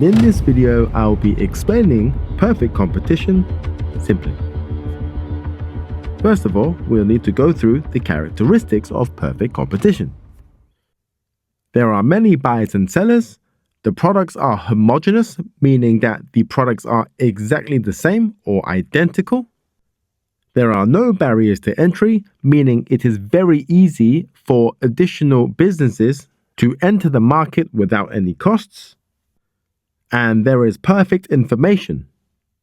and in this video I'll be explaining perfect competition simply. First of all, we'll need to go through the characteristics of perfect competition. There are many buyers and sellers. The products are homogeneous, meaning that the products are exactly the same or identical. There are no barriers to entry, meaning it is very easy for additional businesses to enter the market without any costs. And there is perfect information,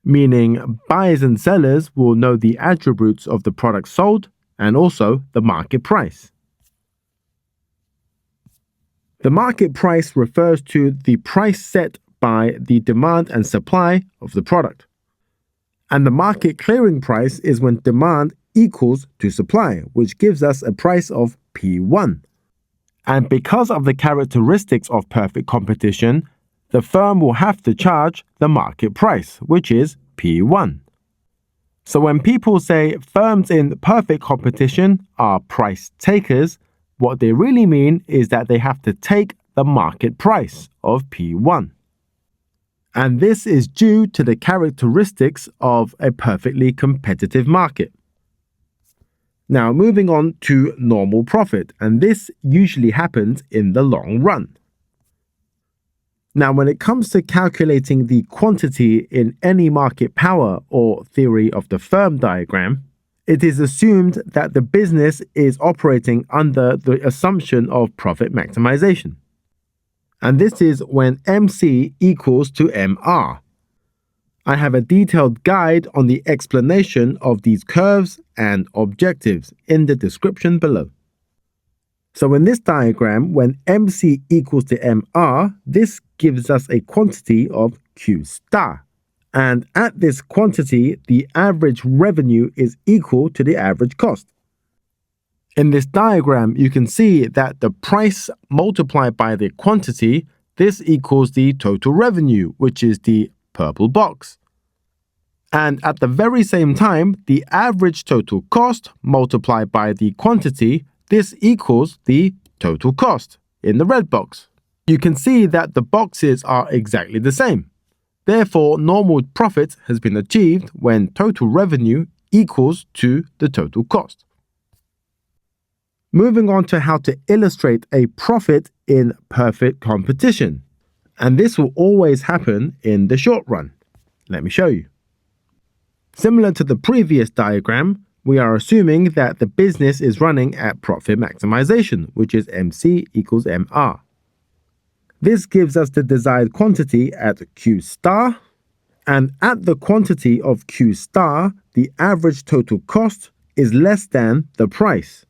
meaning buyers and sellers will know the attributes of the product sold and also the market price. The market price refers to the price set by the demand and supply of the product. And the market clearing price is when demand equals to supply, which gives us a price of P1. And because of the characteristics of perfect competition, the firm will have to charge the market price, which is P1. So when people say firms in perfect competition are price takers, what they really mean is that they have to take the market price of P1. And this is due to the characteristics of a perfectly competitive market. Now moving on to normal profit, and this usually happens in the long run. Now when it comes to calculating the quantity in any market power or theory of the firm diagram, it is assumed that the business is operating under the assumption of profit maximization. And this is when MC equals to MR. I have a detailed guide on the explanation of these curves and objectives in the description below. So in this diagram, when MC equals to MR, this gives us a quantity of Q star. And at this quantity, the average revenue is equal to the average cost. In this diagram, you can see that the price multiplied by the quantity, this equals the total revenue, which is the purple box. And at the very same time, the average total cost multiplied by the quantity, this equals the total cost in the red box. You can see that the boxes are exactly the same. Therefore, normal profit has been achieved when total revenue equals to the total cost. Moving on to how to illustrate a profit in perfect competition. And this will always happen in the short run. Let me show you. Similar to the previous diagram, we are assuming that the business is running at profit maximization, which is MC equals MR. This gives us the desired quantity at Q star, and at the quantity of Q star, the average total cost is less than the price.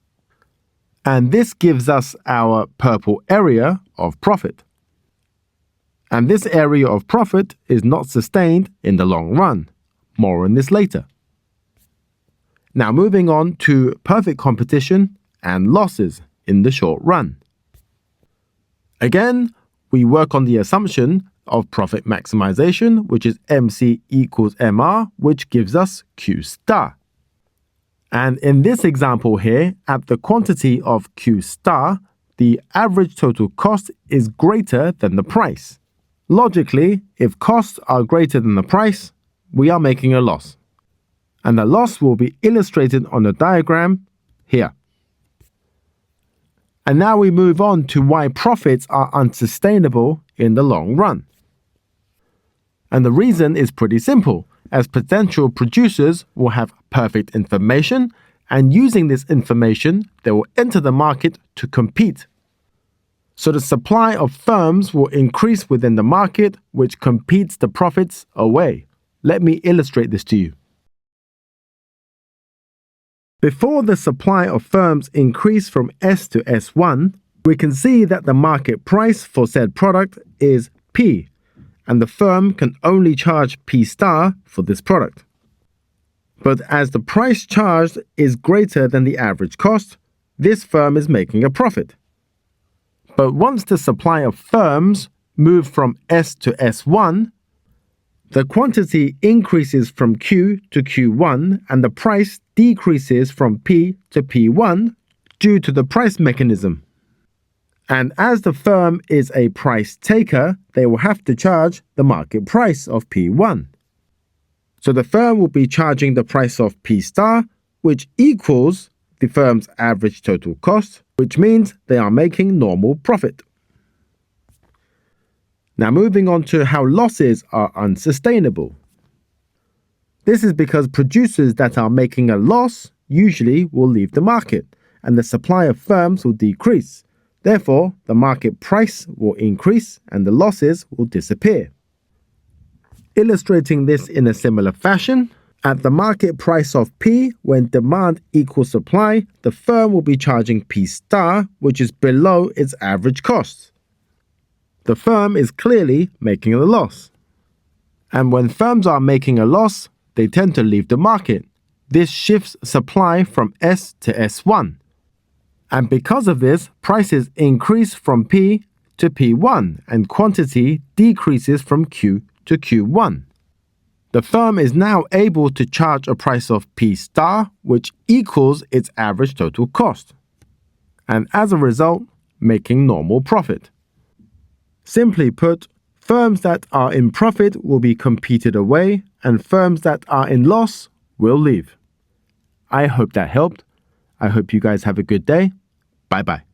And this gives us our purple area of profit. And this area of profit is not sustained in the long run. More on this later. Now moving on to perfect competition and losses in the short run. Again, we work on the assumption of profit maximization, which is MC equals MR, which gives us Q star. And in this example here, at the quantity of Q star, the average total cost is greater than the price. Logically, if costs are greater than the price, we are making a loss. And the loss will be illustrated on the diagram here. And now we move on to why profits are unsustainable in the long run. And the reason is pretty simple, as potential producers will have perfect information, and using this information, they will enter the market to compete. So the supply of firms will increase within the market, which competes the profits away. Let me illustrate this to you. Before the supply of firms increase from S to S1, we can see that the market price for said product is P, and the firm can only charge P star for this product. But as the price charged is greater than the average cost, this firm is making a profit. But once the supply of firms move from S to S1, the quantity increases from Q to Q1 and the price decreases from P to P1 due to the price mechanism. And as the firm is a price taker, they will have to charge the market price of P1. So the firm will be charging the price of P star, which equals the firm's average total cost, which means they are making normal profit. Now moving on to how losses are unsustainable. This is because producers that are making a loss usually will leave the market, and the supply of firms will decrease. Therefore, the market price will increase and the losses will disappear. Illustrating this in a similar fashion, at the market price of P, when demand equals supply, the firm will be charging P star, which is below its average cost. The firm is clearly making a loss. And when firms are making a loss, they tend to leave the market. This shifts supply from S to S1. And because of this, prices increase from P to P1 and quantity decreases from Q to Q1. The firm is now able to charge a price of P star, which equals its average total cost, and as a result, making normal profit. Simply put, firms that are in profit will be competed away, and firms that are in loss will leave. I hope that helped. I hope you guys have a good day. Bye-bye.